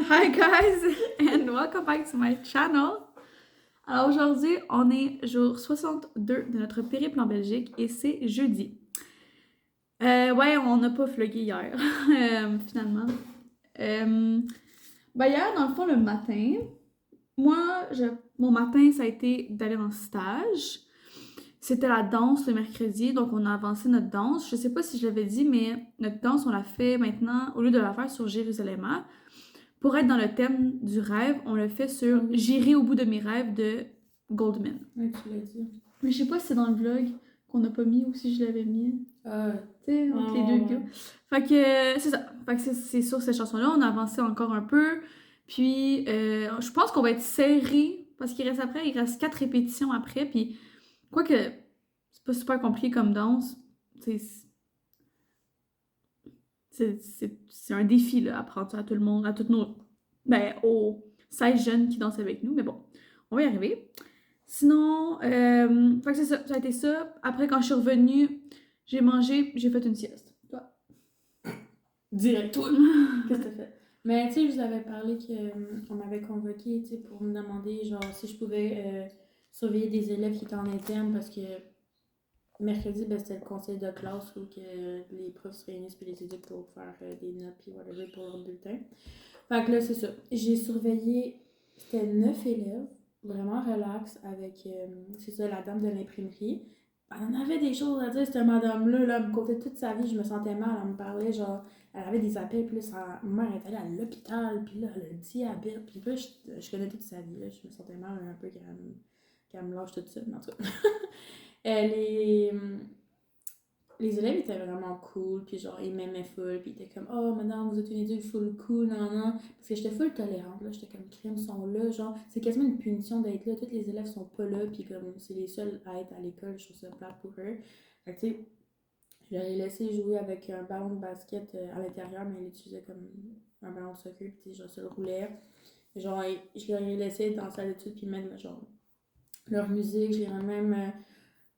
Hi guys and welcome back to my channel. Alors aujourd'hui, on est jour 62 de notre périple en Belgique et c'est jeudi. Ouais, on n'a pas vlogué hier, finalement. Hier, dans le fond, le matin, mon matin, ça a été d'aller en stage. C'était la danse le mercredi, donc on a avancé notre danse. Je sais pas si je l'avais dit, mais notre danse, on l'a fait maintenant, au lieu de la faire sur Jérusalem, pour être dans le thème du rêve, on le fait sur J'irai au bout de mes rêves de Goldman. Oui, tu l'as dit. Mais je sais pas si c'est dans le vlog qu'on n'a pas mis ou si je l'avais mis. Tu sais, entre les deux gars. Fait que c'est ça. Fait que c'est sur cette chanson-là, on a avancé encore un peu. Puis je pense qu'on va être serré parce qu'il reste 4 répétitions après. Puis quoique c'est pas super compliqué comme danse, c'est un défi là, apprendre ça à tout le monde, à toutes nos. Aux 16 jeunes qui dansent avec nous, mais bon, on va y arriver. Sinon, fait que c'est ça, ça a été ça. Après, quand je suis revenue, j'ai mangé, j'ai fait une sieste. Toi? Direct, toi! Qu'est-ce que t'as fait? Mais tu sais, je vous avais parlé qu'on m'avait convoqué, tu sais, pour me demander, genre, si je pouvais surveiller des élèves qui étaient en interne parce que mercredi, ben, c'était le conseil de classe où que les profs se réunissent puis les éduques pour faire des notes puis whatever pour leur bulletin. Fait que là, c'est ça. J'ai surveillé, c'était 9 élèves, vraiment relax, avec, c'est ça, la dame de l'imprimerie. Elle en avait des choses à dire, cette madame-là, là, elle me contait toute sa vie, je me sentais mal, elle me parlait, genre, elle avait des appels, puis là, ma mère est allée à l'hôpital, puis là, elle a le diabète, puis là, je connais toute sa vie, là, je me sentais mal un peu qu'elle me lâche tout ça, mais en tout cas. les, les élèves étaient vraiment cool, puis genre, ils m'aimaient full, puis ils étaient comme, oh, madame, vous êtes une éduque full cool, non, non. Parce que j'étais full tolérante, là, j'étais comme, crime, sont là, genre, c'est quasiment une punition d'être là, tous les élèves sont pas là, puis comme, c'est les seuls à être à l'école, je trouve ça plate pour eux. Fait que, tu sais, je leur ai laissé jouer avec un ballon de basket à l'intérieur, mais ils l'utilisaient comme un ballon de soccer, puis genre, ça le roulait. Genre, je leur ai laissé danser à l'étude, puis mettre, genre, leur musique, je leur ai même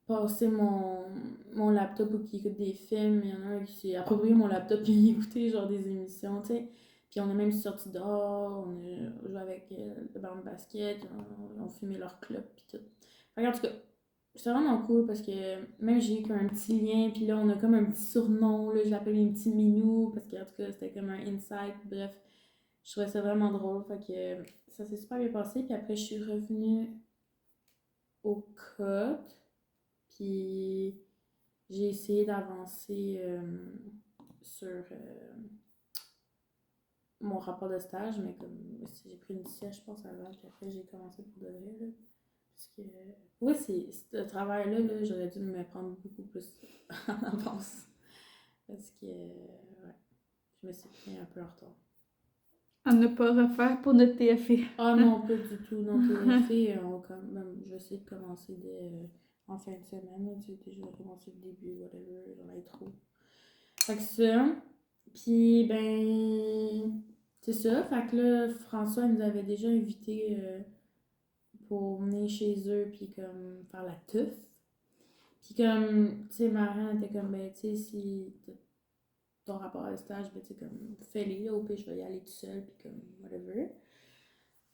passer mon laptop pour qu'il écoute des films. Il y en a un qui s'est approprié mon laptop et il écoutait genre des émissions, tu sais. Puis on a même sorti dehors, on a joué avec le ballon de basket, on fumé leur clope puis tout. Fait que, en tout cas, c'était vraiment cool parce que même j'ai eu comme un petit lien, puis là on a comme un petit surnom, là, je l'appelle un petit minou parce qu'en tout cas c'était comme un insight, bref. Je trouvais ça vraiment drôle, fait que ça s'est super bien passé. Puis après je suis revenue au code. Puis j'ai essayé d'avancer sur mon rapport de stage, mais comme j'ai pris une sieste, je pense, avant, puis après j'ai commencé pour de vrai. Là, parce que, oui, ce travail-là, là, j'aurais dû me prendre beaucoup plus en avance. Parce que, ouais, je me suis pris un peu en retard. À ne pas refaire pour notre TFE. Ah non, pas du tout. Non, TFE, je vais essayer de commencer en fin de semaine. Là, tu sais, je vais commencer le début, whatever, j'en ai trop. Fait que ça. Puis, ben, c'est ça. Fait que là, François nous avait déjà invité pour venir chez eux, puis comme faire la teuf. Puis comme, tu sais, Marianne était comme, ben, tu sais, si ton rapport à stage, ben, tu sais, comme, fais-les, là, au pire, je vais y aller tout seul, puis comme, whatever.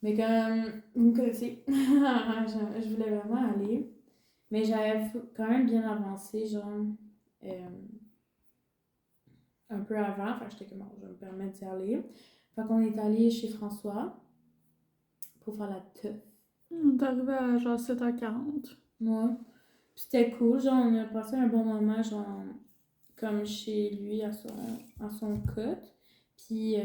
Mais comme, vous me connaissez, je voulais vraiment aller. Mais j'avais quand même bien avancé, genre, euh, un peu avant. Fait que j'étais comme, bon, je vais me permettre d'y aller. Fait qu'on est allé chez François pour faire la teuf. On est arrivé à genre 7h40. Moi. Puis c'était cool, genre, on a passé un bon moment, genre, comme chez lui à son cote. Puis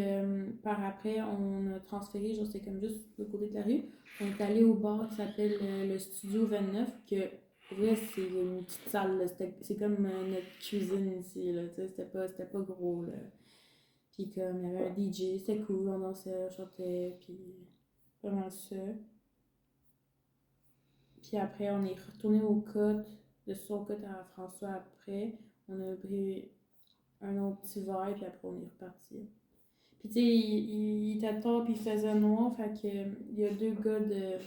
par après, on a transféré, genre, c'était comme juste le côté de la rue. On est allé au bar qui s'appelle le Studio 29, que ouais, c'est une petite salle, là. C'est comme notre cuisine ici, là, tu sais, c'était pas gros, là. Puis comme, il y avait un DJ, c'était cool, on dansait, on chantait, puis vraiment ça. Puis après, on est retourné au cote, de son cote à François après. On a pris un autre petit verre, puis après, on est reparti. Puis tu sais, il était tard, puis il faisait noir, fait que il y a deux gars de.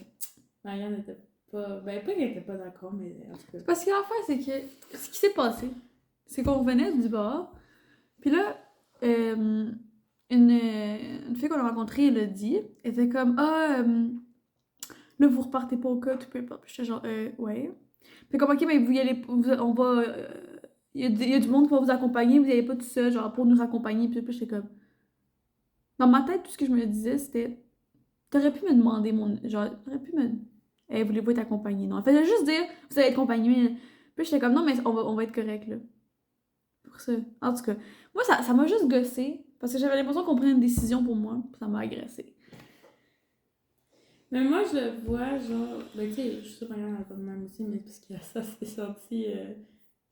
Marianne n'était pas. Ben, pas qu'elle était pas d'accord, mais en tout cas. Parce que l'affaire, c'est que ce qui s'est passé, c'est qu'on revenait du bar, puis là, une fille qu'on a rencontrée, elle a dit, elle était comme, là, vous repartez pas au cas, tout peu importe. Puis j'étais genre, ouais. Puis comme, ok, mais vous y allez, on va, il y a du monde qui va vous accompagner, vous y allez pas tout seul, genre, pour nous accompagner. Puis j'étais comme, dans ma tête, tout ce que je me disais, c'était, t'aurais pu me demander genre, t'aurais pu me, voulez-vous être accompagné? Non, elle faisait juste dire, vous allez être accompagné. Puis j'étais comme, non, mais on va être correct, là. Pour ça. En tout cas, moi, ça m'a juste gossé, parce que j'avais l'impression qu'on prenait une décision pour moi, puis ça m'a agressé. Mais moi, je le vois, genre, ben, tu sais, je suis sûre que Marianne n'a pas de même aussi, mais parce que ça s'est senti,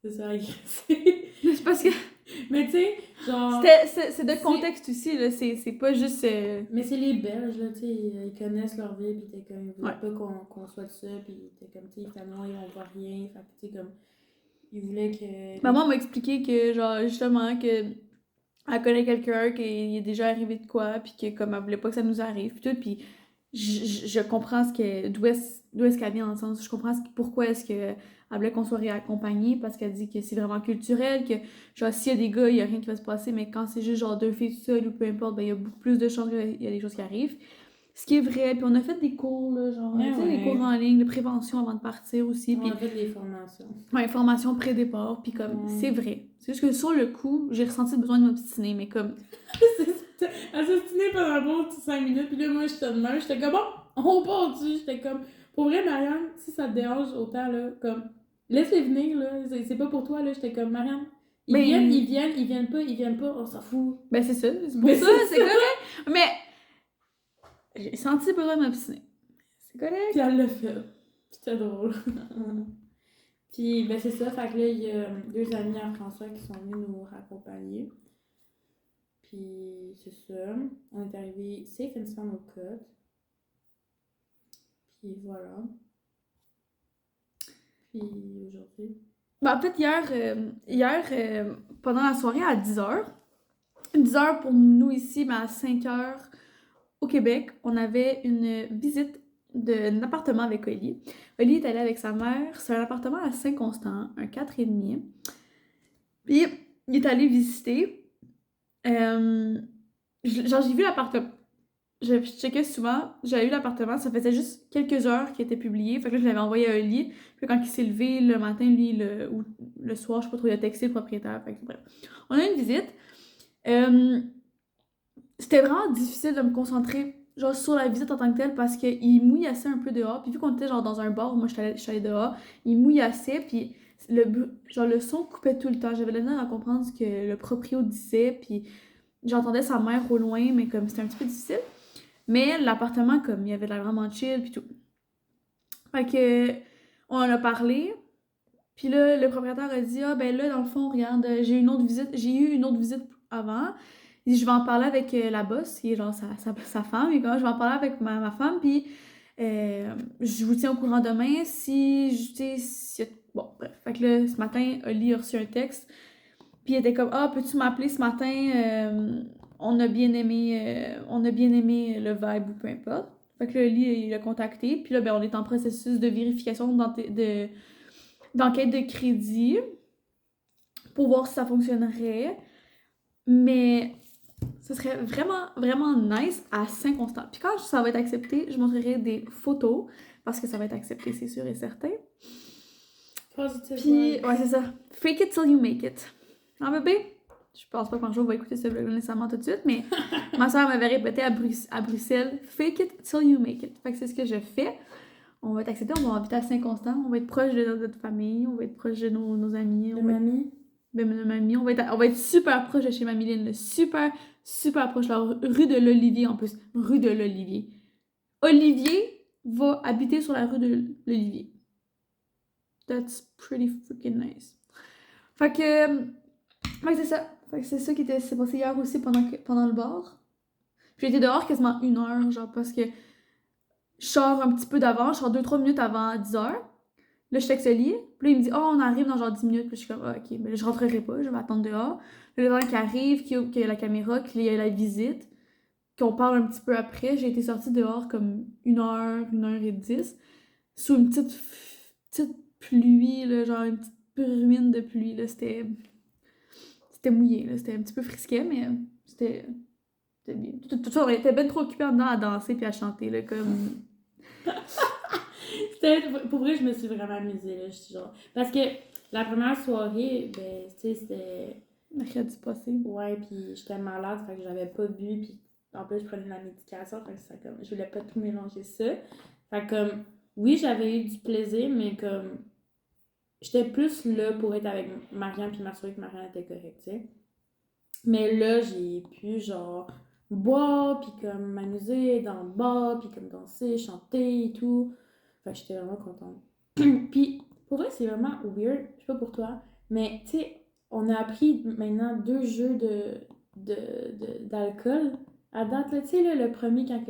c'est ça, agressé. C'est parce que Mais tu sais, genre. c'est de contexte aussi, là. C'est pas juste. Mais c'est les Belges, là, tu sais, ils connaissent leur vie, pis t'es comme, ils voulaient Ouais. pas qu'on soit de ça, pis t'es comme, tu sais, finalement, ils on voit rien, fait que, tu sais, comme, ils voulaient que. Maman m'a expliqué que, genre, justement, que elle connaît quelqu'un qui est déjà arrivé de quoi, puis que, comme, elle voulait pas que ça nous arrive, puis tout, puis je comprends d'où est-ce qu'elle vient dans le sens, je comprends pourquoi est-ce que elle voulait qu'on soit réaccompagnés, parce qu'elle dit que c'est vraiment culturel, que, genre, s'il y a des gars, il y a rien qui va se passer, mais quand c'est juste, genre, deux filles seules ou peu importe, ben, il y a beaucoup plus de chances qu'il y a des choses qui arrivent. Ce qui est vrai, puis on a fait des cours, là, genre, Ouais, tu sais, des cours ouais. en ligne de prévention avant de partir aussi, On puis a fait des formations. ouais, formation pré-départ, puis comme, c'est vrai. C'est juste que sur le coup, j'ai ressenti le besoin de m'obstiner, mais comme, Elle s'est stinée pendant un bon petit 5 minutes, puis là, moi, j'étais de même, j'étais comme, bon, on part dessus, j'étais comme, pour vrai, Marianne, si ça te dérange autant, là, comme, laisse-les venir, là, c'est pas pour toi, là, j'étais comme, Marianne, ben, ils viennent pas, on s'en fout. ben c'est ça, c'est pour Mais ça, c'est c'est ça. correct. Mais j'ai senti le besoin de m'obstiner. C'est correct. Puis elle l'a fait. C'était drôle. Puis, ben, c'est ça, fait que là, il y a deux amis à François qui sont venus nous raccompagner. Puis, c'est ça. On est arrivé safe and sound au code. Puis, voilà. Puis, aujourd'hui. Ben, en fait, hier pendant la soirée à 10h, 10h pour nous ici, mais à 5h au Québec, on avait une visite d'un appartement avec Oli. Oli est allé avec sa mère. C'est un appartement à Saint-Constant, un 4,5. Puis, il est allé visiter. Genre, j'ai vu l'appartement. Je checkais souvent, j'avais eu l'appartement, ça faisait juste quelques heures qu'il était publié. Fait que là, je l'avais envoyé à Oli. Puis quand il s'est levé le matin, lui, ou le soir, je sais pas trop, il a texté le propriétaire. Fait que bref. On a eu une visite. C'était vraiment difficile de me concentrer genre sur la visite en tant que telle parce qu'il mouillassait un peu dehors. Puis vu qu'on était genre dans un bar, moi je suis allée dehors, il mouillassait, puis genre le son coupait tout le temps. J'avais l'air à comprendre ce que le proprio disait, puis j'entendais sa mère au loin, mais comme c'était un petit peu difficile. Mais l'appartement, comme il y avait l'air vraiment chill, puis tout. Fait que on en a parlé. Puis là, le propriétaire a dit, ah ben là, dans le fond, regarde, j'ai eu une autre visite avant. Il dit, je vais en parler avec la boss, qui est genre sa femme, et quand je vais en parler avec ma femme, puis je vous tiens au courant demain bon, bref. Fait que là, ce matin, Oli a reçu un texte, puis il était comme, ah, peux-tu m'appeler ce matin? On a bien aimé le vibe ou peu importe. Fait que là, Oli, il l'a contacté, puis là, ben, on est en processus de vérification d'enquête de crédit pour voir si ça fonctionnerait. Mais ce serait vraiment, vraiment nice à Saint-Constant. Puis quand ça va être accepté, je montrerai des photos parce que ça va être accepté, c'est sûr et certain. Positive. Puis, ouais, c'est ça. Fake it till you make it. Ah, bébé? Je pense pas qu'un jour on va écouter ce vlog nécessairement tout de suite, mais ma soeur m'avait répété à Bruxelles, fake it till you make it. Fait que c'est ce que je fais. On va être accepté, on va habiter à Saint-Constant, on va être proche de notre famille, on va être proche de nos amis. De mamie? De mamie, on va être super proche de chez Mamie Lynn, super, super proche, la rue de l'Olivier en plus, rue de l'Olivier. Olivier va habiter sur la rue de l'Olivier. That's pretty freaking nice. Fait que c'est ça. Fait que c'est ça qui s'est passé hier aussi pendant le bar. J'ai été dehors quasiment 1 heure, genre parce que je sors un petit peu d'avant, je sors 2-3 minutes avant 10h. Là, je texte Oli. Puis là, il me dit, oh, on arrive dans genre 10 minutes. Puis je suis comme, ah, ok, mais là, je rentrerai pas, je vais attendre dehors. Le temps qui arrive, qu'il y a la caméra, qu'il y a la visite, qu'on parle un petit peu après, j'ai été sortie dehors comme 1h et 10, sous une petite pluie, là, genre une petite bruine de pluie, là. C'était mouillé, là. C'était un petit peu frisquet, mais c'était C'était bien. De toute façon, on était bien trop occupés en dedans à danser puis à chanter, là, comme... Pour vrai, je me suis vraiment amusée, là, je suis genre... Parce que la première soirée, ben, tu sais, c'était... Mercredi passé. Ouais, puis j'étais malade, fait que j'avais pas bu, puis en plus, je prenais de la médication, fait que ça, comme... Je voulais pas tout mélanger ça. Fait que, comme... Oui, j'avais eu du plaisir, mais comme... J'étais plus là pour être avec Marianne, puis m'assurer que Marianne était correcte, tu sais. Mais là, j'ai pu, genre, boire, puis comme m'amuser dans le bar, puis comme danser, chanter et tout. Fait que j'étais vraiment contente. Puis, pour vrai, c'est vraiment weird, je sais pas pour toi, mais tu sais, on a appris maintenant 2 jeux d'alcool à date, là. Tu sais, là, le premier, quand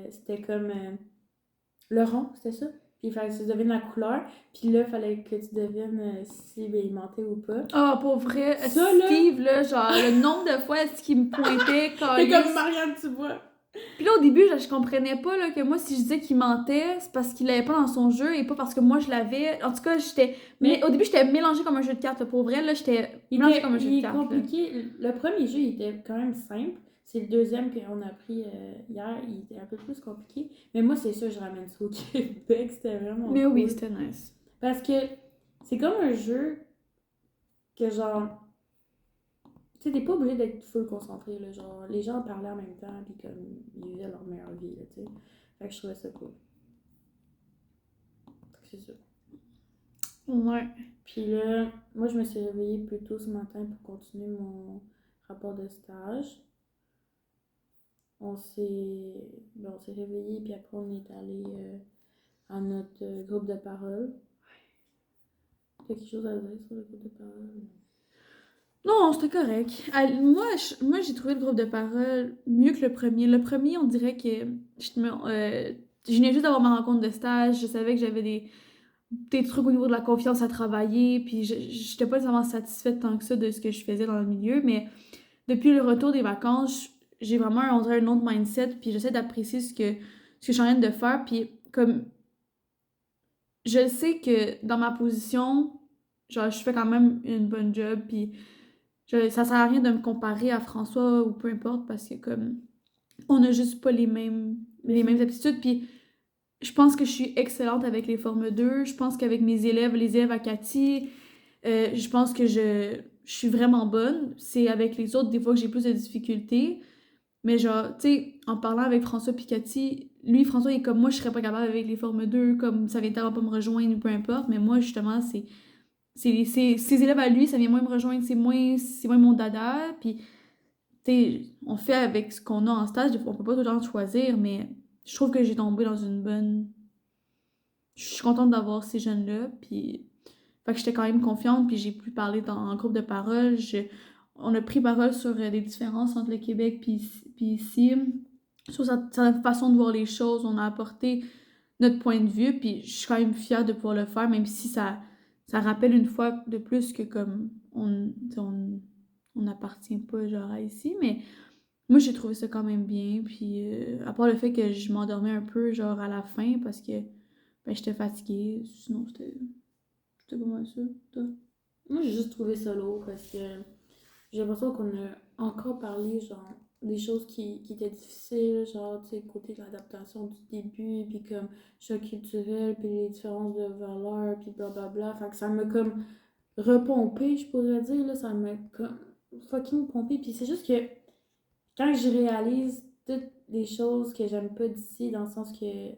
c'était comme le rond, c'était ça? Puis il fallait que tu devines la couleur, puis là, il fallait que tu devines si ben, il mentait ou pas. Ah, pour vrai, Ça, là, Steve, là, genre, le nombre de fois est-ce qu'il me pointait quand c'est comme Marianne, tu vois. Puis là, au début, je comprenais pas là, que moi, si je disais qu'il mentait, c'est parce qu'il l'avait pas dans son jeu et pas parce que moi, je l'avais. En tout cas, j'étais... Mais au début, j'étais mélangée comme un jeu de cartes. Là. Pour vrai, là, j'étais mélangée comme un jeu de il est cartes. Là. compliqué. Le premier jeu, il était quand même simple. C'est le deuxième qu'on a pris hier. Il était un peu plus compliqué. Mais moi, c'est sûr, je ramène ça au Québec. C'était vraiment Mais cool. oui, c'était nice. Parce que c'est comme un jeu que genre... Tu sais, t'es pas obligé d'être full concentré, là. Genre, les gens parlaient en même temps, puis comme, ils vivaient leur meilleure vie, là, tu sais. Fait que je trouvais ça cool. C'est ça. Ouais. Puis là, moi, je me suis réveillée plus tôt ce matin pour continuer mon rapport de stage. On s'est réveillé, puis après, on est allé à notre groupe de parole. T'as quelque chose à dire sur le groupe de parole? Non, c'était correct. Moi, j'ai trouvé le groupe de parole mieux que le premier. Le premier, on dirait que je venais juste d'avoir ma rencontre de stage. Je savais que j'avais des trucs au niveau de la confiance à travailler, puis j'étais pas nécessairement satisfaite tant que ça de ce que je faisais dans le milieu, mais depuis le retour des vacances, j'ai vraiment, on dirait, un autre mindset, puis j'essaie d'apprécier ce que je suis en train de faire, puis comme, je sais que dans ma position, genre, je fais quand même une bonne job, puis ça sert à rien de me comparer à François ou peu importe, parce que comme, on a juste pas les mêmes aptitudes, puis je pense que je suis excellente avec les formes 2. Je pense qu'avec mes élèves, les élèves à Cathy, je pense que je suis vraiment bonne. C'est avec les autres, des fois, que j'ai plus de difficultés. Mais genre, tu sais, en parlant avec François puis Cathy, lui, François, il est comme moi, je serais pas capable avec les formes 2, comme ça vient tellement pas me rejoindre ou peu importe. Mais moi, justement, ses élèves à lui, ça vient moins me rejoindre, c'est moins mon dada. Puis, tu sais, on fait avec ce qu'on a en stage. Des fois, on peut pas tout le temps choisir, mais je trouve que j'ai tombé dans une bonne. Je suis contente d'avoir ces jeunes-là, puis fait que j'étais quand même confiante, puis j'ai pu parler en groupe de parole. On a pris parole sur les différences entre le Québec puis ici, sur notre façon de voir les choses. On a apporté notre point de vue, puis je suis quand même fière de pouvoir le faire, même si ça rappelle une fois de plus que comme on n'appartient pas genre à ici, mais moi j'ai trouvé ça quand même bien, puis à part le fait que je m'endormais un peu genre à la fin parce que ben, j'étais fatiguée, sinon c'était pas mal ça, toi. Moi, j'ai juste trouvé ça lourd parce que j'ai l'impression qu'on a encore parlé, genre, des choses qui étaient difficiles, genre, tu sais, côté de l'adaptation du début, puis comme choc culturel, puis les différences de valeurs, puis blablabla. Fait que ça m'a comme repompé, je pourrais dire, là, ça m'a comme fucking pompé. Puis c'est juste que quand je réalise toutes les choses que j'aime pas d'ici, dans le sens que, tu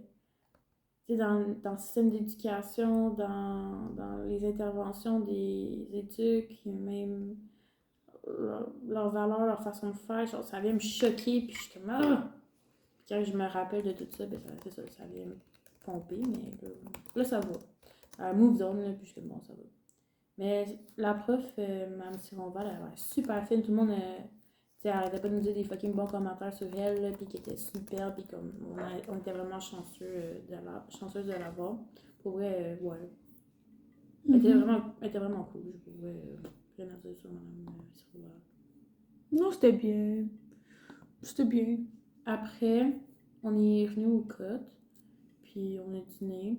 sais, dans le système d'éducation, dans les interventions des éduques, même leurs valeurs, leur façon de faire, genre, ça vient me choquer, puis je suis comme ah! Puis quand je me rappelle de tout ça, ben ça vient me pomper, mais là ça va. Move on, là, puis je suis comme bon, ça va. Mais la prof, Mme Sironval, elle avait super fine, tout le monde, tu sais, elle arrêtait pas de nous dire des fucking bons commentaires sur elle, là, puis qui était super, puis comme on était vraiment chanceuse de l'avoir. Pour vrai, ouais. Elle était vraiment cool, je pourrais rien à dire sur Mme Sironval. Non, c'était bien. C'était bien. Après, on est revenu au cotes, puis on a dîné.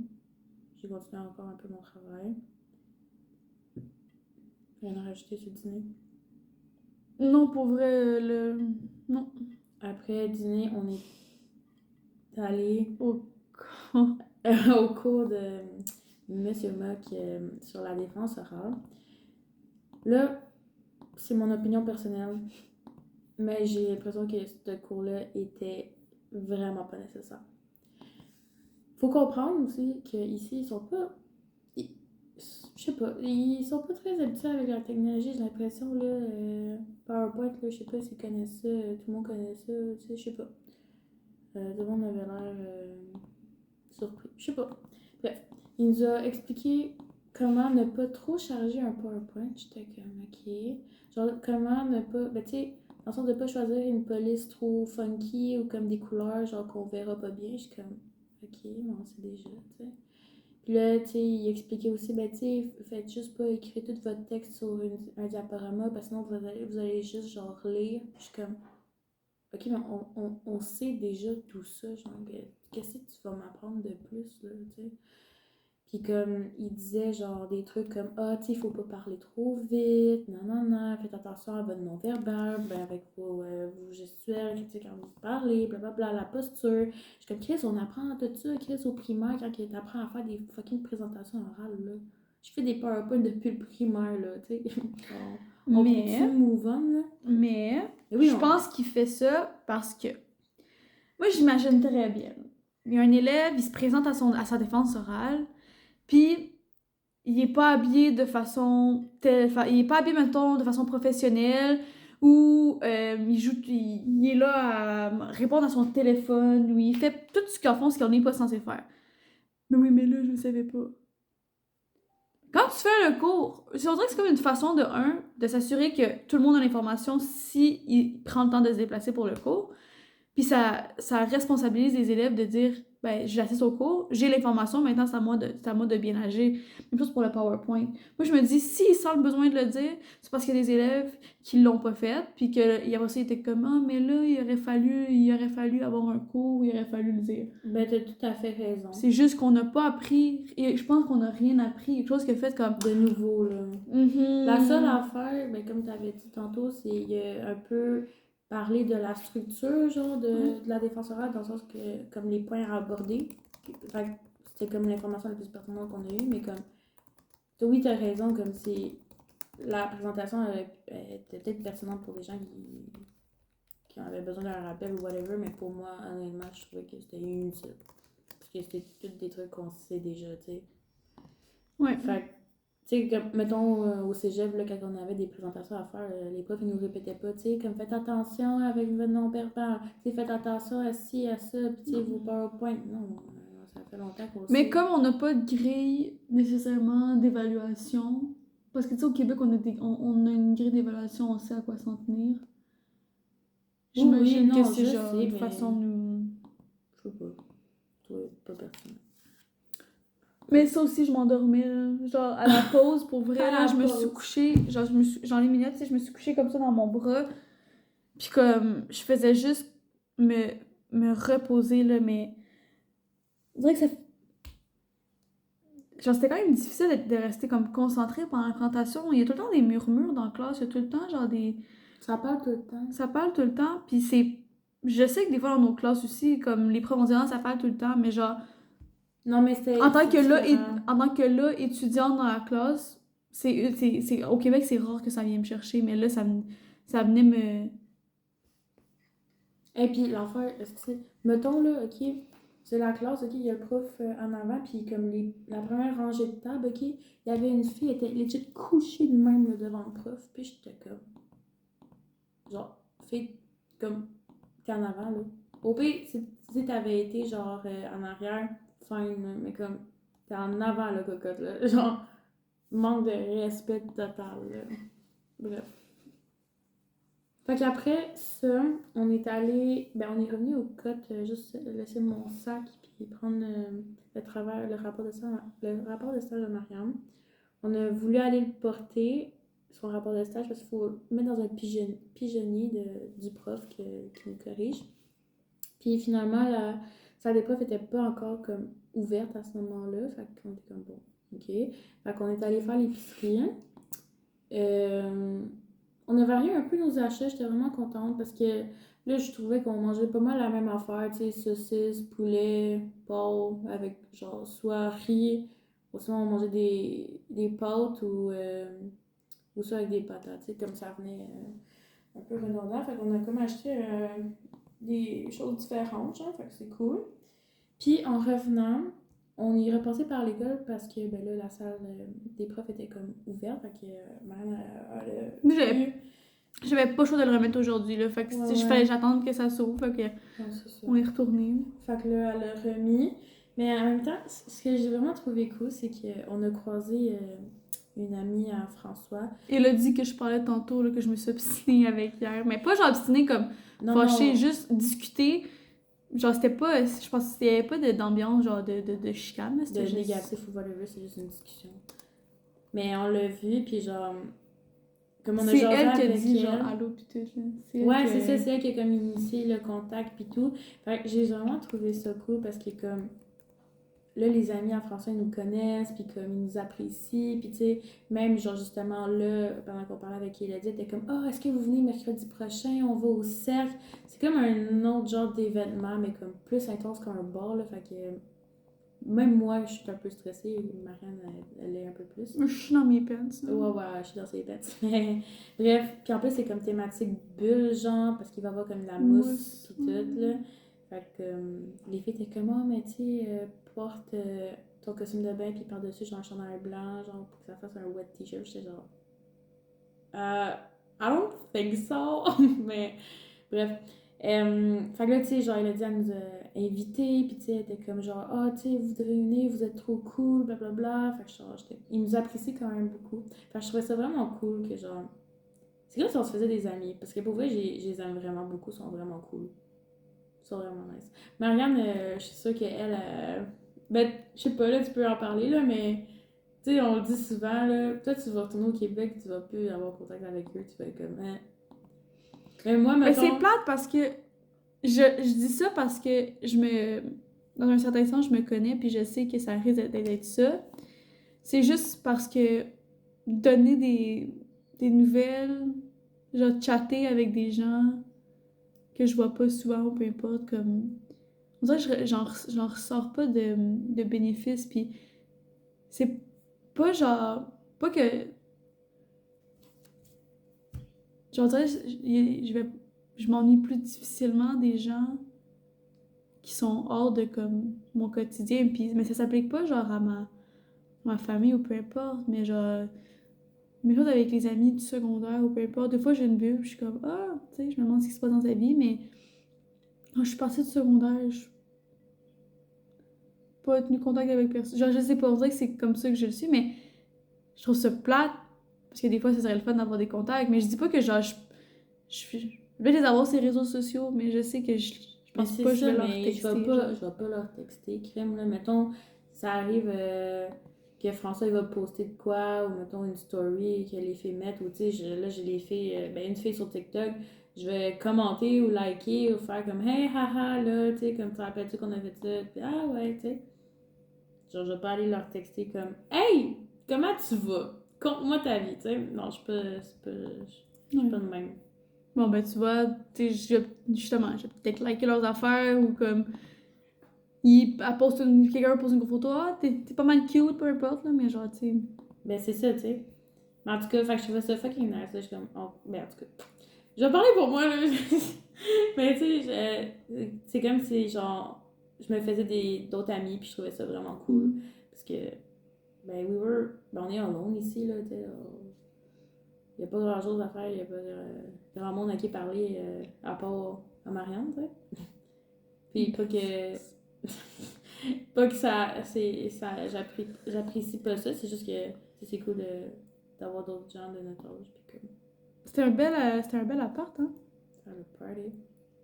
J'ai continué encore un peu mon travail. Rien à rajouter sur le dîner. Non, pour vrai, non. après dîner, on est allé Au au cours de Monsieur Mock sur la défense orale. Là, c'est mon opinion personnelle, mais j'ai l'impression que ce cours-là était vraiment pas nécessaire. Faut comprendre aussi qu'ici, ils sont pas. Je sais pas, ils sont pas très habitués avec la technologie, j'ai l'impression, là. PowerPoint, là, je sais pas s'ils connaissent ça, tout le monde connaît ça, tu sais, je sais pas. Tout le monde avait l'air surpris, je sais pas. Bref, il nous a expliqué comment ne pas trop charger un PowerPoint. J'étais comme, ok. Genre, comment ne pas. Ben, tu sais, dans le sens de pas choisir une police trop funky ou comme des couleurs, genre qu'on verra pas bien. Je suis comme, ok, mais on sait déjà, tu sais. Puis là, tu sais, il expliquait aussi, ben, tu sais, faites juste pas écrire tout votre texte sur un diaporama, parce que sinon vous allez juste, genre, lire. Puis je suis comme, ok, mais on sait déjà tout ça, genre, qu'est-ce que tu vas m'apprendre de plus, là, tu sais. Puis comme, il disait, genre, des trucs comme, ah, tu sais, il faut pas parler trop vite, non, non, non, faites attention à votre non-verbal, ben, avec vos gestuels, tu sais, quand vous parlez, blablabla, la posture. Je suis comme, Chris, on apprend tout ça, Chris, au primaire, quand t'apprends à faire des fucking présentations orales, là. Je fais des PowerPoint depuis le primaire, là, tu sais. On peut-tu Mais, move on, là? mais, Oui, je pense qu'il fait ça parce que, moi, j'imagine très bien. Il y a un élève, il se présente à sa défense orale, puis il est pas habillé de façon il est pas habillé, mettons, de façon professionnelle, ou il est là à répondre à son téléphone, ou il fait tout ce qu'on n'est pas censé faire. Mais oui, mais là, je ne savais pas. Quand tu fais le cours, on dirait que c'est comme une façon de s'assurer que tout le monde a l'information si il prend le temps de se déplacer pour le cours. Puis ça responsabilise les élèves de dire, ben, j'assiste au cours, j'ai l'information, maintenant c'est à moi de bien agir. Même chose pour le PowerPoint. Moi, je me dis, s'ils sentent le besoin de le dire, c'est parce qu'il y a des élèves qui l'ont pas fait, puis qu'il aussi été comme, ah, mais là, il aurait fallu avoir un cours, il aurait fallu le dire. Ben, t'as tout à fait raison. C'est juste qu'on n'a pas appris, et je pense qu'on n'a rien appris, quelque chose qui a fait comme... De nouveau, là. Mhm. La seule affaire, ben, comme tu avais dit tantôt, c'est un peu parler de la structure, genre, de la défense orale, dans le sens que, comme les points à aborder. Fait que c'était comme l'information la plus pertinente qu'on a eue, mais comme, oui, t'as raison, comme c'est. La présentation était peut-être pertinente pour des gens qui avaient besoin d'un rappel ou whatever, mais pour moi, honnêtement, je trouvais que c'était inutile. Parce que c'était tous des trucs qu'on sait déjà, tu sais. Ouais. Fait que, tu sais, mettons au cégep, là, quand on avait des présentations à faire, les profs ils nous répétaient pas, tu sais, comme faites attention avec votre non-verbal, tu sais, faites attention à ci, à ça, puis tu sais, vos PowerPoint. Non, ça fait longtemps qu'on Mais sait. comme on n'a pas de grille nécessairement d'évaluation, parce que tu sais, au Québec, on a une grille d'évaluation, on sait à quoi s'en tenir. Oui, oui, J'imagine que non, c'est je genre sais, une mais façon de nous. je sais pas. Toi, pas pertinent. Mais ça aussi, je m'endormais, là. Genre, à la pause, pour vrai, À là, la je me suis pause. couchée, genre, j'en ai minutes, tu sais, je me suis couchée comme ça dans mon bras, puis comme, je faisais juste me, me reposer, là, mais. On dirait que ça. Genre, c'était quand même difficile de rester comme concentré pendant la présentation. Il y a tout le temps des murmures dans la classe, il y a tout le temps, genre, des. Ça parle tout le temps. Ça parle tout le temps, puis c'est... Je sais que des fois dans nos classes aussi, comme les profs vont dire, ah, ça parle tout le temps, mais genre, Non, mais c'est différent. en tant que là, étudiante dans la classe, au Québec, c'est rare que ça vienne me chercher, mais là, ça venait me... Et puis, l'affaire, c'est, mettons là, ok, c'est la classe, ok, il y a le prof en avant, puis comme la première rangée de table, ok, il y avait une fille, elle était legit couchée de même là, devant le prof, puis j'étais comme, genre, fille, comme, t'es en avant, là. Au pire, si t'avais été, genre, en arrière, fine, là, mais comme, t'es en avant, là, cocotte, là. Genre, manque de respect total, là. Bref. Fait qu'après ça, on est allé, ben on est revenu au cote, juste laisser mon sac puis prendre le rapport de stage de Mariam. On a voulu aller le porter, son rapport de stage, parce qu'il faut le mettre dans un pigeonnier du prof qui nous corrige. Puis finalement, la salle des profs était pas encore comme ouverte à ce moment-là, fait qu'on était comme bon, ok. Fait qu'on est allé faire l'épicerie. On a varié un peu nos achats, j'étais vraiment contente parce que là, je trouvais qu'on mangeait pas mal la même affaire, tu sais, saucisses, poulet, porc, avec genre soit riz, ou soit on mangeait des pâtes ou soit avec des patates, tu sais, comme ça venait un peu redondant. Fait qu'on a comme acheté des choses différentes, genre, fait que c'est cool. Puis en revenant, on y repassait par l'école parce que ben là, la salle des profs était comme ouverte. Fait que Marianne, J'avais pas chaud de le remettre aujourd'hui, là. Fait que Ouais, tu sais, je ouais. fallait j'attendre que ça s'ouvre. Fait que Non, c'est ça. on est retourné. Fait que là, elle l'a remis. Mais en même temps, ce que j'ai vraiment trouvé cool, c'est qu'on a croisé une amie à François. Il a dit que je parlais tantôt, là, que je me suis obstinée avec hier. Mais pas genre obstinée comme Non, fâchée, non, juste discuter. Genre, c'était pas. Je pense qu'il y avait pas d'ambiance, genre de chicane. Là, de c'était juste. négatif ou whatever, c'est juste une discussion. Mais on l'a vu, puis genre, comme on a C'est jasé elle qui a avec dit, elle. genre, allô, pis tout, là. C'est elle Ouais, que- c'est ça, c'est elle qui a comme initié le contact puis tout. Fait que j'ai vraiment trouvé ça cool parce que comme là, les amis en français ils nous connaissent puis comme ils nous apprécient puis tu sais, même genre justement là, pendant qu'on parlait avec Elodie, elle était comme « Ah, est-ce que vous venez mercredi prochain? On va au cercle. » C'est comme un autre genre d'événement, mais comme plus intense qu'un bar, là. Fait que même moi, je suis un peu stressée. Marianne, elle est un peu plus. Je suis dans mes pants. Ouais, ouais, je suis dans ses bêtes. Mais bref, puis en plus, c'est comme thématique bulle, genre, parce qu'il va y avoir comme de la mousse, puis tout, là. Fait que les filles étaient comme, oh, mais tu sais, porte ton costume de bain, puis par-dessus, genre, un chandail blanc, genre, pour que ça fasse un wet t-shirt. J'étais genre, I don't think so. Mais bref. Fait que là, tu sais, genre, elle a dit, elle nous a invités, puis tu sais, elle était comme genre, ah, tu sais, vous devez venir, vous êtes trop cool, blablabla. Fait que genre, ils nous apprécient quand même beaucoup. Fait que je trouvais ça vraiment cool que genre. C'est comme si on se faisait des amis, parce que pour vrai, je les aime vraiment beaucoup, ils sont vraiment cool. Ils sont vraiment nice. Marianne, je suis sûre qu'elle, ben, je sais pas, là, tu peux en parler, là, mais. Tu sais, on le dit souvent, là, toi, tu vas retourner au Québec, tu vas plus avoir contact avec eux, tu vas être comme, hein. Mais moi, Mais mettons. c'est plate parce que. Je dis ça parce que je me. Dans un certain sens, je me connais, puis je sais que ça risque d'être ça. C'est juste parce que donner des nouvelles, genre chatter avec des gens que je vois pas souvent ou peu importe, comme. On dirait que j'en ressors pas de bénéfices, puis c'est pas genre. Pas que. Genre, on dirait que je m'ennuie plus difficilement des gens qui sont hors de comme mon quotidien, puis mais ça s'applique pas genre à ma famille ou peu importe, mais genre mes choses avec les amis du secondaire ou peu importe. Des fois j'ai une bulle, puis je suis comme ah, tu sais, je me demande ce qui se passe dans ta vie, mais quand je suis partie du secondaire, je pas tenu contact avec personne. Genre je sais pas, on dirait que c'est comme ça que je le suis, mais je trouve ça plate parce que des fois ça serait le fun d'avoir des contacts, mais je dis pas que genre je vais les avoir ces réseaux sociaux, mais je sais que je Mais pense c'est pas que je ça, vais leur mais texter. je vais pas leur texter. Crème, là, mettons, ça arrive que François il va poster de quoi, ou mettons une story que les filles mettent, ou tu sais, là j'ai les filles, ben une fille sur TikTok, je vais commenter ou liker ou faire comme hey, haha, là, tu sais, comme tu te rappelles-tu qu'on a fait ça, puis ah ouais, tu sais. Genre, je vais pas aller leur texter comme hey, comment tu vas? Conte-moi ta vie, tu sais. Non, je suis pas de même. Bon, ben, tu vois, tu sais, justement, j'ai peut-être liké leurs affaires ou comme. Quelqu'un pose une photo, ah, t'es pas mal cute, peu importe, là, mais genre, tu sais. Ben, c'est ça, tu sais. Mais en tout cas, fait que je trouvais ça fucking nice. Là, je suis comme, oh, ben, en tout cas. Je vais parler pour moi, là. Mais tu sais, c'est comme si, genre, je me faisais d'autres amis, puis je trouvais ça vraiment cool. Parce que, ben, on est alone ici, là, tu sais. Il n'y a pas grand chose à faire, il n'y a pas grand monde à qui parler, à part à Marianne, tu sais. Puis pas que. Pas que j'apprécie pas ça, c'est juste que c'est cool d'avoir d'autres gens de notre âge, puis comme, C'était un bel appart, hein. faire le party.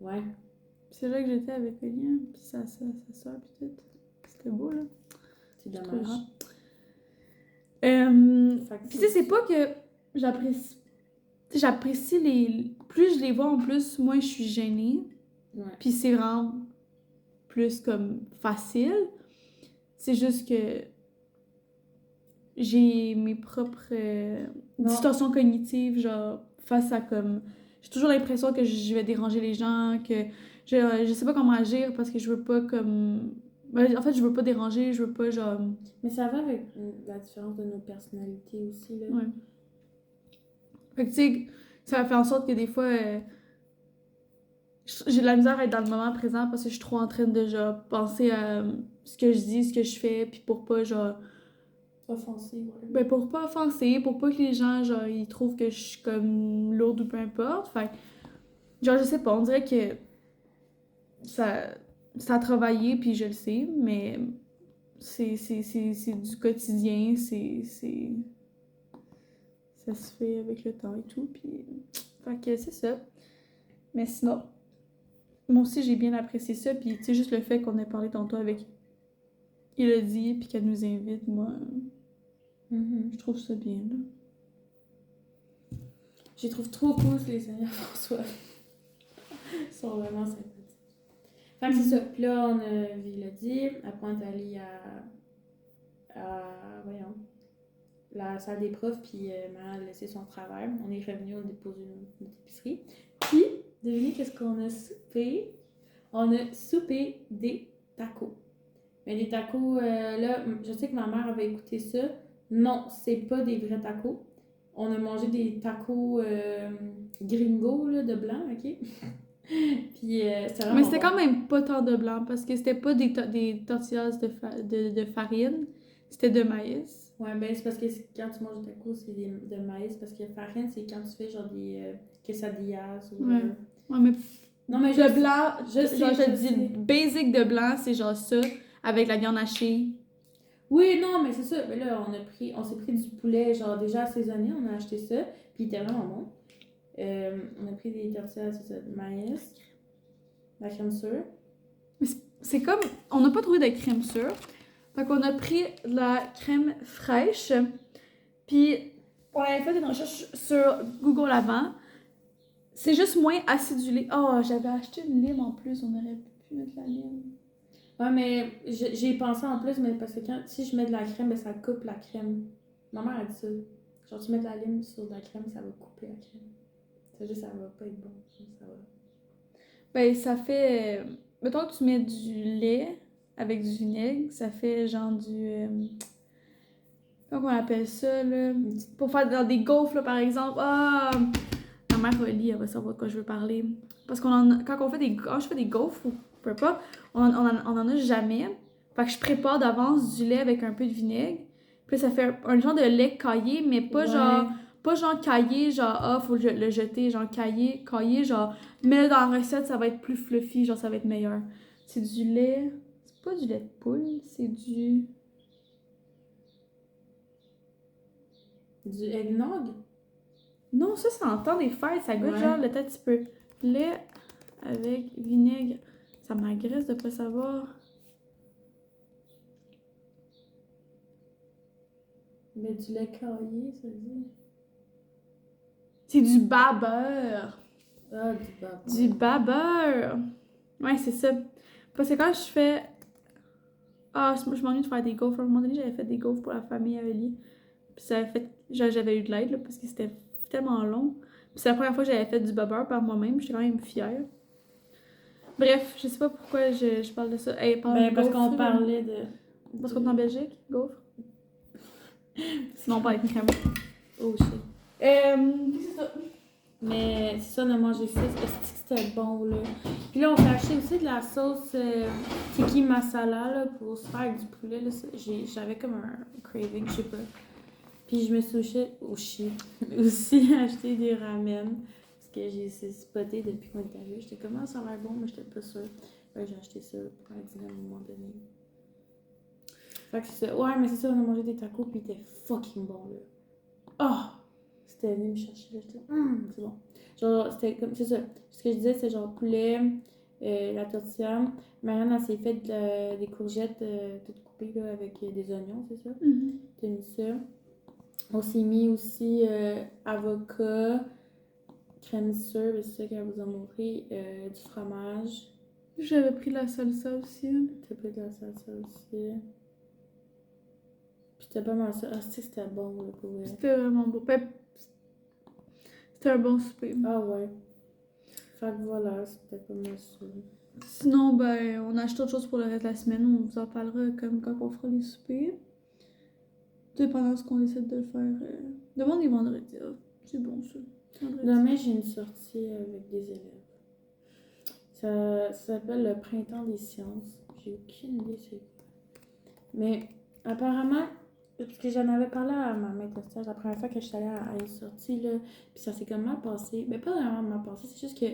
Ouais. Puis c'est là que j'étais avec Olivia, puis sa soeur, puis tout. C'était beau, là. C'est Je dommage. trouve. Fait que Puis tu sais, c'est pas que j'apprécie. Tu sais, j'apprécie les. Plus je les vois en plus, moins je suis gênée. Ouais. Puis c'est vraiment plus comme facile. C'est juste que j'ai mes propres Non. distorsions cognitives, genre, face à comme. j'ai toujours l'impression que je vais déranger les gens, que je sais pas comment agir parce que je veux pas comme... Ben, en fait, je veux pas déranger, je veux pas genre... Mais ça va avec la différence de nos personnalités aussi, là. Ouais. Fait que tu sais, ça fait en sorte que des fois, j'ai de la misère à être dans le moment présent parce que je suis trop en train de genre penser à ce que je dis, ce que je fais, puis pour pas genre... Offensé, ouais. Ben pour pas offenser, pour pas que les gens genre ils trouvent que je suis comme lourde ou peu importe. Fait que, genre je sais pas, on dirait que ça, ça a travaillé puis je le sais, mais c'est du quotidien, ça se fait avec le temps et tout, puis fait que c'est ça. Mais sinon, moi aussi j'ai bien apprécié ça, puis tu sais juste le fait qu'on ait parlé tantôt avec Elodie puis qu'elle nous invite, moi je trouve ça bien là. Je les trouve trop cool, les Seigneurs François. Ils sont vraiment sympathiques. Fait que c'est ça. Puis là, on a vu Elodie. Après, on est allé voyons, la salle des profs, puis maman a laissé son travail. On est revenu, on a déposé notre épicerie. Puis, devinez qu'est-ce qu'on a soupé? On a soupé des tacos. Mais des tacos, là, je sais que ma mère avait écouté ça. Non, c'est pas des vrais tacos. On a mangé des tacos gringo, là, de blanc, ok? Puis c'était vraiment Mais c'était bon. quand même pas tant de blanc parce que c'était pas des tortillas de farine, c'était de maïs. Ouais, ben c'est parce que quand tu manges des tacos, c'est de maïs. Parce que farine, c'est quand tu fais genre des quesadillas ou Ouais. Ouais, mais Non, mais de blanc, je sais, genre je te je dis, sais. basic de blanc, c'est genre ça, avec la viande hachée. Oui, non, mais c'est ça. Mais là, on s'est pris du poulet, genre déjà assaisonné, on a acheté ça, puis il était vraiment bon. On a pris des tortillas, c'est ça, de maïs, la crème sûre. Mais c'est comme, on n'a pas trouvé de crème sûre, fait qu'on a pris de la crème fraîche, puis on avait fait une recherche sur Google avant. C'est juste moins acidulé. Oh, j'avais acheté une lime en plus, on aurait pu mettre la lime. Ouais, mais j'ai pensé en plus, mais parce que si je mets de la crème, ben ça coupe la crème. Ma mère a dit ça. Genre, tu mets de la lime sur de la crème, ça va couper la crème. C'est juste, ça va pas être bon. Ça va. Ben, ça fait. Mettons que tu mets du lait avec du vinaigre, ça fait genre du. Comment on appelle ça, là? Pour faire dans des gaufres, là, par exemple. Ah! Ma mère Oli, elle va savoir de quoi je veux parler. Parce quand on fait quand je fais des gaufres, ou peu importe, on en a jamais. Fait que je prépare d'avance du lait avec un peu de vinaigre. Puis là, ça fait un genre de lait caillé, mais pas Ouais. genre. Pas genre caillé, genre, ah, faut le jeter, genre caillé, genre, mets-le dans la recette, ça va être plus fluffy, genre, ça va être meilleur. C'est du lait. C'est pas du lait de poule, c'est du. Du eggnog? Non, ça en temps des fêtes, ça goûte Ouais. genre le petit peu. Lait avec vinaigre. Ça m'agresse de pas savoir. Mais du lait caillé, ça dit. C'est du babeur. Ah, du baba. Du babeur. Ouais, c'est ça. Parce que quand je fais. Ah, je m'ennuie de faire des gaufres. À un moment donné, j'avais fait des gaufres pour la famille Amélie. Puis ça avait fait. J'avais eu de l'aide, là, parce que c'était tellement long. Puis c'est la première fois que j'avais fait du babeur par moi-même. J'étais quand même fière. Bref, je sais pas pourquoi je parle de ça. Hey, parle Ben, de parce gaufres, qu'on là. parlait de. Parce qu'on est en Belgique, gaufres. Non, pas avec crème. Oh shit. C'est ça. Mais c'est ça, on a mangé ça. Est-ce que c'était bon, là? Puis là, on s'est acheté aussi de la sauce tiki masala, là, pour se faire avec du poulet, là. J'avais comme un craving, je sais pas. Puis je me suis aussi acheté des ramen. Parce que j'ai spoté depuis qu'on est allé. J'étais comme, ah, ça a l'air bon, mais j'étais pas sûre. Ouais, j'ai acheté ça pour un dîner à un moment donné. Fait que c'est ça. Ouais, mais c'est ça, on a mangé des tacos, puis ils étaient fucking bons, là. Oh! C'était venu me chercher, là, j'étais c'est bon. Genre, c'était comme, c'est ça. Ce que je disais, c'est genre poulet, la tortilla. Marianne, elle s'est fait des courgettes toutes coupées, là, avec des oignons, c'est ça? T'as mis ça. On s'est mis aussi avocat, crème sûre, c'est ça qu'elle vous a montré, du fromage. J'avais pris la salsa aussi. Hein. T'as pris de la salsa aussi. Puis c'était pas mal ça. Ah, c'était bon, là, pour vrai. C'était vraiment beau. C'était un bon souper. Ah ouais. Fait que voilà, c'était pas mal ça. Sinon, ben, on achète autre chose pour le reste de la semaine. On vous en parlera comme quand on fera les soupers. Dépendant de ce qu'on décide de faire. Demande les vendredis. Ah, c'est bon, ça. Vendredi. Demain, j'ai une sortie avec des élèves. Ça s'appelle le Printemps des sciences. J'ai aucune idée c'est quoi. Mais apparemment, parce que j'en avais parlé à ma maître de stage la première fois que je suis allée à une sortie, là, puis ça s'est comme mal passé. Mais pas vraiment mal passé, c'est juste que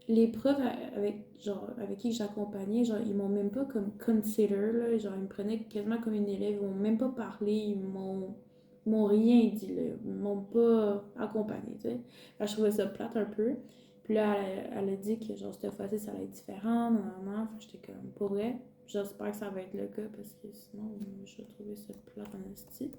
les profs avec qui j'accompagnais, genre, ils m'ont même pas comme consider, là, genre, ils me prenaient quasiment comme une élève, ils m'ont même pas parlé, ils m'ont rien dit, là, ils m'ont pas accompagné, tu sais. Fait que je trouvais ça plate un peu. Puis là, elle a dit que, genre, cette fois-ci, ça allait être différent, non. Fait que j'étais comme, pas vrai. J'espère que ça va être le cas, parce que sinon, je vais trouver ça plate en esti.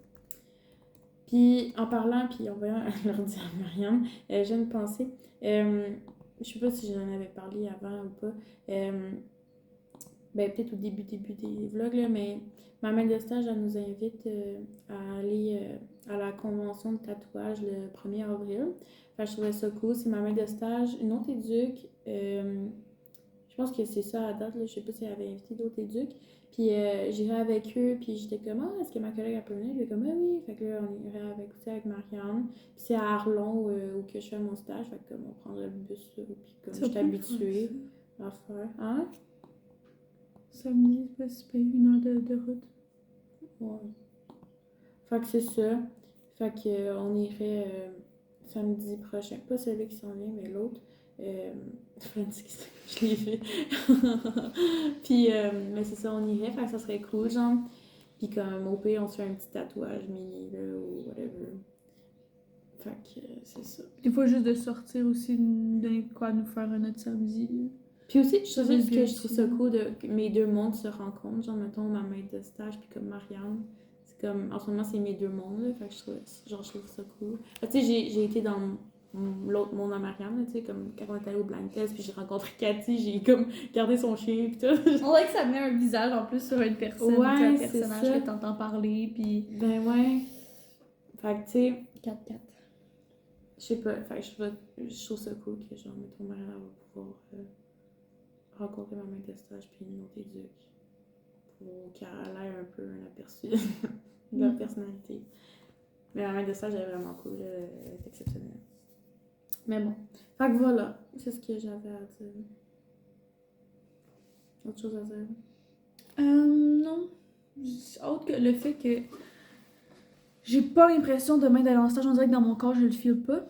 Puis, en parlant, puis en voyant l'ordi à Marianne, je viens de penser, je sais pas si j'en avais parlé avant ou pas, ben peut-être au début des vlogs, là, mais ma maître de stage, elle nous invite à aller à la convention de tatouage le 1er avril. Fait que je trouvais ça cool. C'est ma maître de stage, une autre éduque. Je pense que c'est ça à date, là. Je sais pas si elle avait invité d'autres éduques. Puis j'irai avec eux, puis j'étais comme, ah, est-ce que ma collègue a peut venir? J'étais comme, ah oui. Fait que là, on irait avec Marianne. Puis c'est à Arlon où que je fais mon stage. Fait que comme on prendrait le bus, là, puis comme je suis habituée à faire. Hein? Samedi, c'est pas si pire, 1 heure de route. Ouais. Fait que c'est ça. Fait que on irait samedi prochain. Pas celui qui s'en vient, mais l'autre. Je l'ai fait. Puis, mais c'est ça, on irait. Fait que ça serait cool, genre. Puis comme au pire, on se fait un petit tatouage mini, là, ou whatever. Fait que c'est ça. Des fois, juste de sortir aussi, de donner quoi à nous faire un autre samedi. Puis aussi, je Ça, trouve c'est que bien je trouve aussi, ça hein. cool que mes deux mondes se rencontrent. Genre, mettons, ma maître de stage, puis comme Marianne. C'est comme, en ce moment, c'est mes deux mondes, là. Fait que je trouve ça cool. Fait que, tu sais, j'ai été dans l'autre monde à Marianne, là, tu sais, comme quand on est allé au blind test, puis j'ai rencontré Cathy, j'ai comme gardé son chien, puis tout. On dirait que ça met un visage en plus sur une personne, Ouais, un c'est personnage ça. que t'entends parler, puis... Ben ouais. Fait que, tu sais, 4-4. je sais pas, fait que je trouve ça cool que, genre, mettons, Marianne, elle va pouvoir rencontrer ma maître de stage, puis une autre éduque. Pour qu'elle ait un peu un aperçu de leur personnalité. Mais la maître de stage, elle est vraiment cool, elle est exceptionnelle. Mais bon. Fait que voilà, c'est ce que j'avais à dire. Autre chose à dire? Non. Autre que le fait que j'ai pas l'impression demain d'aller en stage, on dirait que dans mon corps, je le file pas.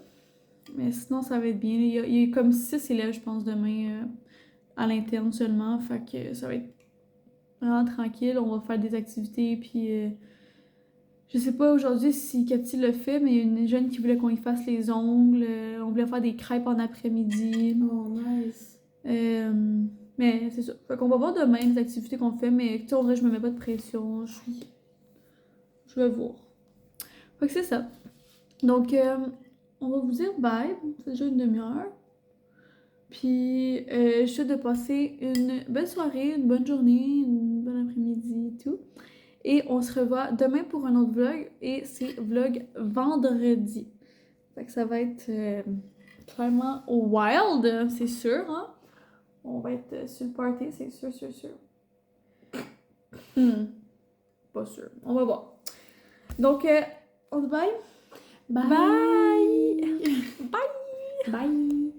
Mais sinon, ça va être bien. Il y a comme 6 élèves, je pense, demain à l'interne seulement. Fait que ça va être vraiment tranquille. On va faire des activités, puis... je sais pas aujourd'hui si Cathy le fait, mais il y a une jeune qui voulait qu'on y fasse les ongles. On voulait faire des crêpes en après-midi. Oh, nice. Mais c'est ça. Fait qu'on va voir demain les activités qu'on fait, mais tu sais, en vrai, je me mets pas de pression. Je vais voir. Fait que c'est ça. Donc, on va vous dire bye. C'est déjà une demi-heure. Puis, je souhaite de passer une belle soirée, une bonne journée, une bonne après-midi et tout. Et on se revoit demain pour un autre vlog. Et c'est vlog vendredi. Fait que ça va être clairement wild, c'est sûr, hein? On va être sur le party, c'est sûr. Pas sûr. On va voir. Donc, on se bye. Bye! Bye! Bye! Bye!